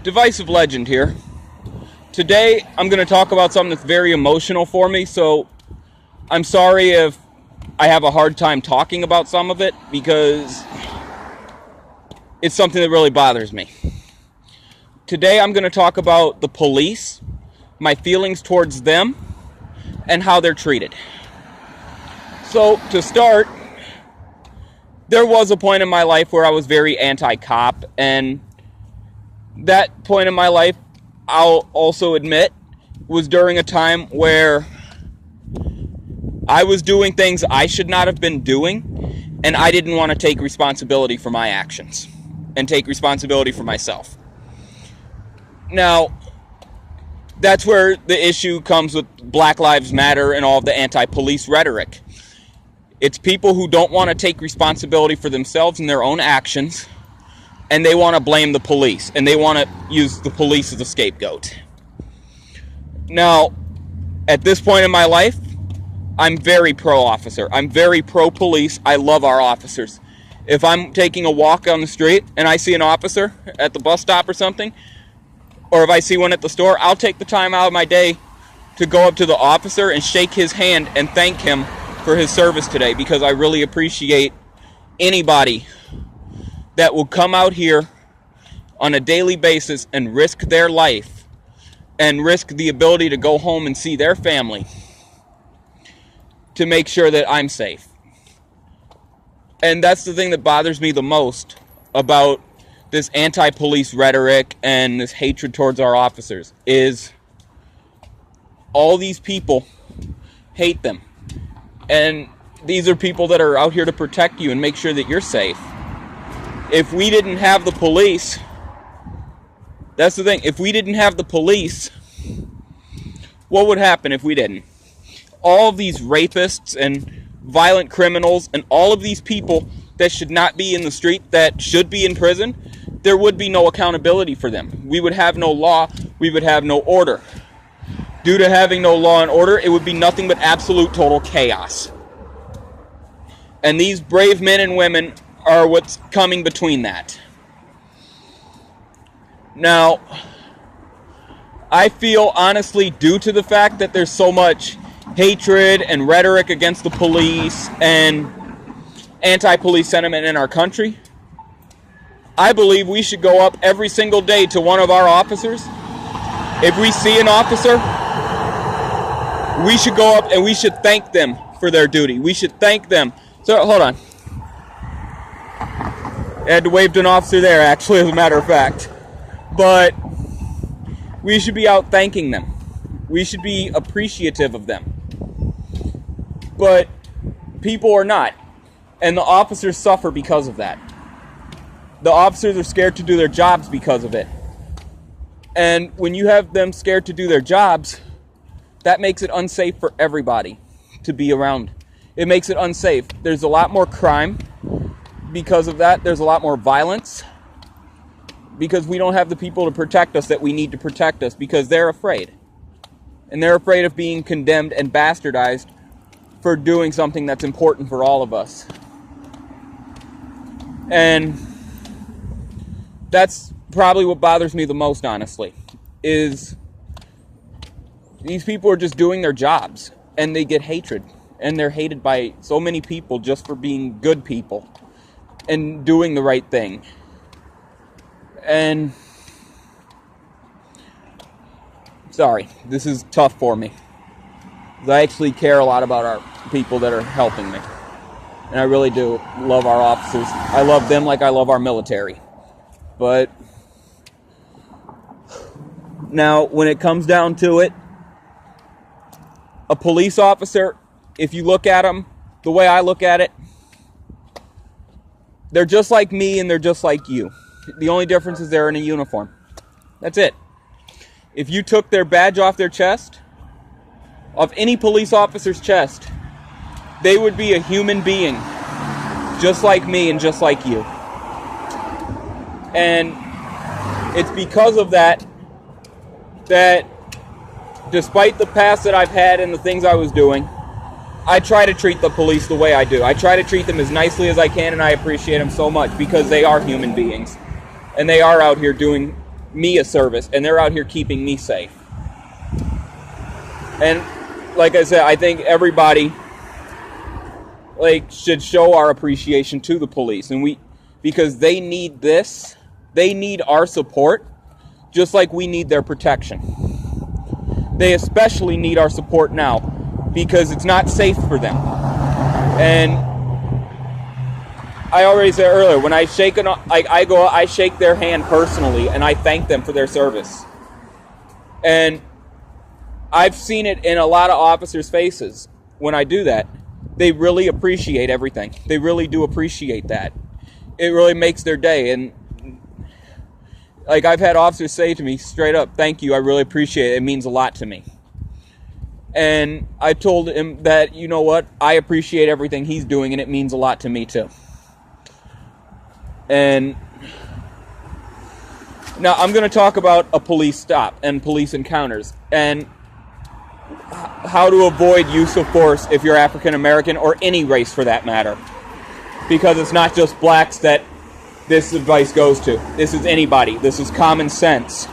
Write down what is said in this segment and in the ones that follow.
Divisive Legend here. Today, I'm going to talk about something that's very emotional for me, so I'm sorry if I have a hard time talking about some of it, because it's something that really bothers me. Today, I'm going to talk about the police, my feelings towards them, and how they're treated. So, to start, there was a point in my life where I was very anti-cop, and that point in my life, I'll also admit, was during a time where I was doing things I should not have been doing, and I didn't want to take responsibility for my actions and take responsibility for myself. Now, that's where the issue comes with Black Lives Matter and all of the anti-police rhetoric. It's people who don't want to take responsibility for themselves and their own actions, and they want to blame the police, and they want to use the police as a scapegoat. Now, at this point in my life, I'm very pro-officer. I'm very pro-police. I love our officers. If I'm taking a walk on the street and I see an officer at the bus stop or something, or if I see one at the store, I'll take the time out of my day to go up to the officer and shake his hand and thank him for his service today, because I really appreciate anybody that will come out here on a daily basis and risk their life and risk the ability to go home and see their family to make sure that I'm safe. And that's the thing that bothers me the most about this anti-police rhetoric and this hatred towards our officers, is all these people hate them. And these are people that are out here to protect you and make sure that you're safe. If we didn't have the police, that's the thing, if we didn't have the police, what would happen if we didn't? All of these rapists and violent criminals and all of these people that should not be in the street, that should be in prison, there would be no accountability for them. We would have no law, we would have no order. Due to having no law and order, it would be nothing but absolute total chaos. And these brave men and women are what's coming between that. Now, I feel honestly, due to the fact that there's so much hatred and rhetoric against the police and anti-police sentiment in our country, I believe we should go up every single day to one of our officers. If we see an officer, we should go up and we should thank them for their duty. We should thank them. So, hold on. I had to wave to an officer there, actually, as a matter of fact. But we should be out thanking them. We should be appreciative of them. But people are not. And the officers suffer because of that. The officers are scared to do their jobs because of it. And when you have them scared to do their jobs, that makes it unsafe for everybody to be around. It makes it unsafe. There's a lot more crime because of that. There's a lot more violence because we don't have the people to protect us that we need to protect us, because they're afraid. And they're afraid of being condemned and bastardized for doing something that's important for all of us. And that's probably what bothers me the most, honestly, is these people are just doing their jobs, and they get hatred, and they're hated by so many people just for being good people and doing the right thing. And sorry, this is tough for me, because I actually care a lot about our people that are helping me, and I really do love our officers. I love them like I love our military. But now, when it comes down to it, a police officer, if you look at them the way I look at it, they're just like me and they're just like you. The only difference is they're in a uniform. That's it. If you took their badge off their chest, of any police officer's chest, they would be a human being, just like me and just like you. And it's because of that, that despite the past that I've had and the things I was doing, I try to treat the police the way I do. I try to treat them as nicely as I can, and I appreciate them so much because they are human beings. And they are out here doing me a service, and they're out here keeping me safe. And like I said, I think everybody should show our appreciation to the police, and because they need this, they need our support, just like we need their protection. They especially need our support now because it's not safe for them. And I already said earlier, when I shake I shake their hand personally, and I thank them for their service. And I've seen it in a lot of officers' faces when I do that. They really appreciate everything. They really do appreciate that. It really makes their day. And I've had officers say to me straight up, "Thank you, I really appreciate it. It means a lot to me." And I told him that, you know what, I appreciate everything he's doing, and it means a lot to me too. And now I'm going to talk about a police stop and police encounters and how to avoid use of force if you're African American or any race for that matter. Because it's not just blacks that this advice goes to. This is anybody. This is common sense.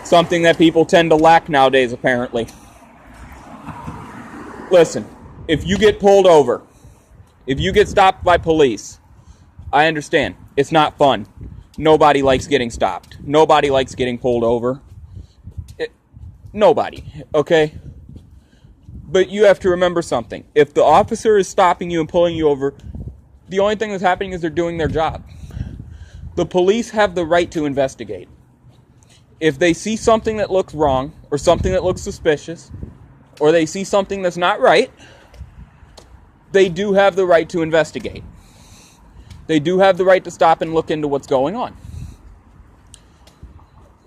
Something that people tend to lack nowadays, apparently. Listen, if you get pulled over, if you get stopped by police, I understand. It's not fun. Nobody likes getting stopped. Nobody likes getting pulled over. Nobody, okay? But you have to remember something. If the officer is stopping you and pulling you over, the only thing that's happening is they're doing their job. The police have the right to investigate. If they see something that looks wrong, or something that looks suspicious, or they see something that's not right, they do have the right to investigate. They do have the right to stop and look into what's going on.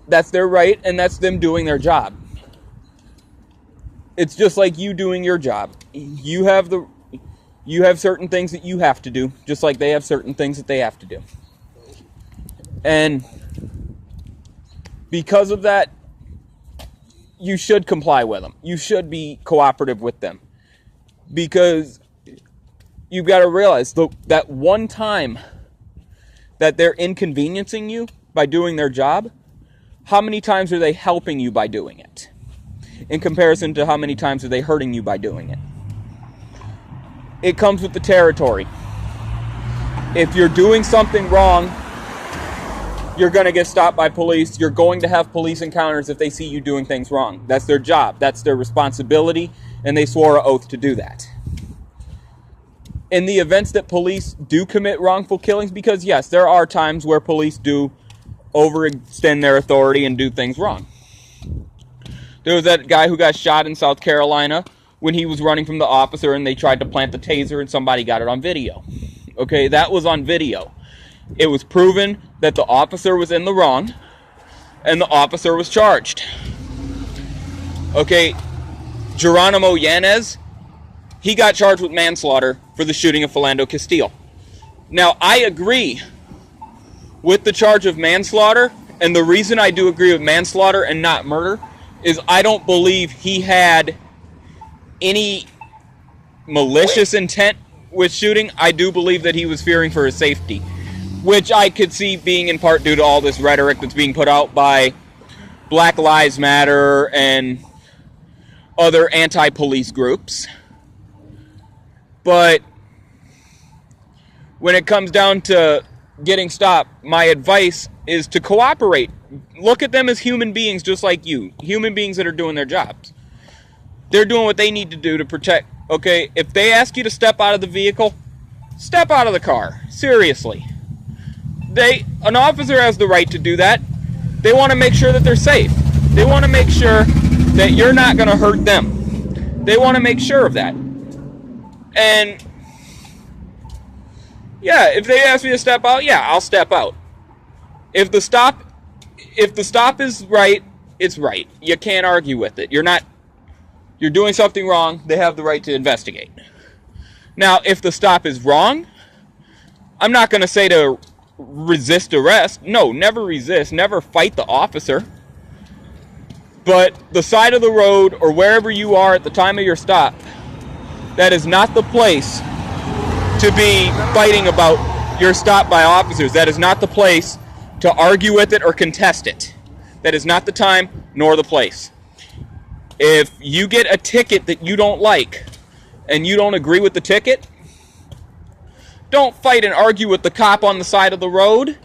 That's their right, and that's them doing their job. It's just like you doing your job. You have certain things that you have to do, just like they have certain things that they have to do. And because of that, you should comply with them. You should be cooperative with them. Because you've got to realize that one time that they're inconveniencing you by doing their job, how many times are they helping you by doing it? In comparison to how many times are they hurting you by doing it? It comes with the territory. If you're doing something wrong, you're going to get stopped by police. You're going to have police encounters if they see you doing things wrong. That's their job. That's their responsibility, and they swore an oath to do that. In the events that police do commit wrongful killings, because yes, there are times where police do overextend their authority and do things wrong. There was that guy who got shot in South Carolina when he was running from the officer and they tried to plant the taser and somebody got it on video. Okay, that was on video. It was proven that the officer was in the wrong and the officer was charged. Okay, Geronimo Yanez, he got charged with manslaughter for the shooting of Philando Castile. Now, I agree with the charge of manslaughter, and the reason I do agree with manslaughter and not murder is I don't believe he had any malicious intent with shooting. I do believe that he was fearing for his safety, which I could see being in part due to all this rhetoric that's being put out by Black Lives Matter and other anti-police groups. But when it comes down to getting stopped, my advice is to cooperate. Look at them as human beings just like you. Human beings that are doing their jobs. They're doing what they need to do to protect. Okay, if they ask you to step out of the vehicle, step out of the car. Seriously. An officer has the right to do that. They want to make sure that they're safe. They want to make sure that you're not going to hurt them. They want to make sure of that. And yeah, if they ask me to step out, yeah, I'll step out. If the stop is right, it's right. You can't argue with it. You're doing something wrong. They have the right to investigate. Now, if the stop is wrong, I'm not going to say to resist arrest. No, never resist. Never fight the officer. But the side of the road or wherever you are at the time of your stop, that is not the place to be fighting about your stop by officers. That is not the place to argue with it or contest it. That is not the time nor the place. If you get a ticket that you don't like and you don't agree with the ticket, don't fight and argue with the cop on the side of the road.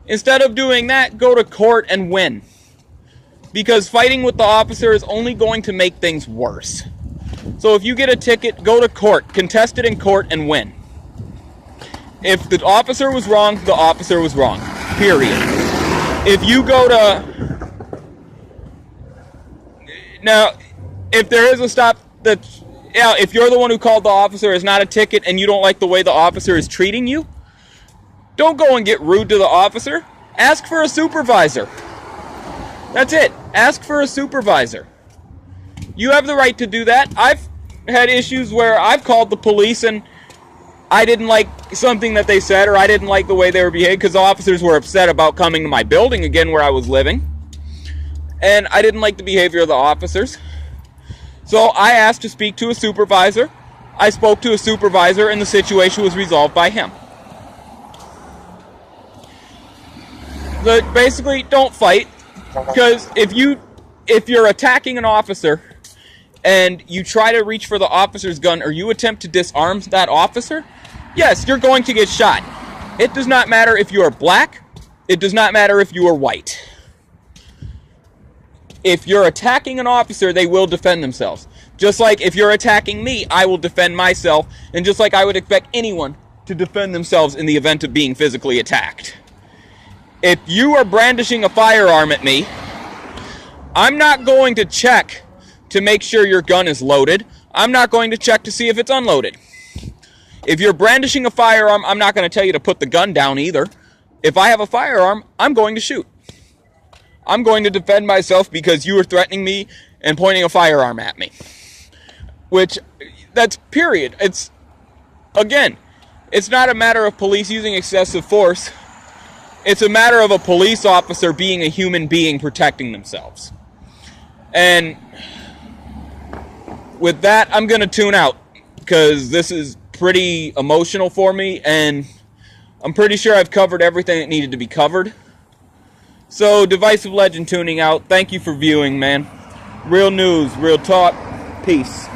Instead of doing that, go to court and win. Because fighting with the officer is only going to make things worse. So if you get a ticket, go to court, contest it in court, and win. If the officer was wrong, the officer was wrong. Period. If you go to... Now, if there is a stop that... Yeah, if you're the one who called the officer, it's not a ticket, and you don't like the way the officer is treating you, don't go and get rude to the officer. Ask for a supervisor. That's it. Ask for a supervisor. You have the right to do that. I've had issues where I've called the police and I didn't like something that they said, or I didn't like the way they were behaving, because the officers were upset about coming to my building again where I was living. And I didn't like the behavior of the officers. So I asked to speak to a supervisor. I spoke to a supervisor and the situation was resolved by him. But basically, don't fight, because if you're attacking an officer and you try to reach for the officer's gun or you attempt to disarm that officer, yes, you're going to get shot. It does not matter if you are black. It does not matter if you are white. If you're attacking an officer, they will defend themselves. Just like if you're attacking me, I will defend myself. And just like I would expect anyone to defend themselves in the event of being physically attacked. If you are brandishing a firearm at me, I'm not going to check to make sure your gun is loaded. I'm not going to check to see if it's unloaded. If you're brandishing a firearm, I'm not going to tell you to put the gun down either. If I have a firearm, I'm going to shoot. I'm going to defend myself because you are threatening me and pointing a firearm at me. Which, that's period. It's, again, it's not a matter of police using excessive force. It's a matter of a police officer being a human being protecting themselves. And with that, I'm going to tune out because this is pretty emotional for me, and I'm pretty sure I've covered everything that needed to be covered. So, Divisive Legend tuning out. Thank you for viewing, man. Real news, real talk. Peace.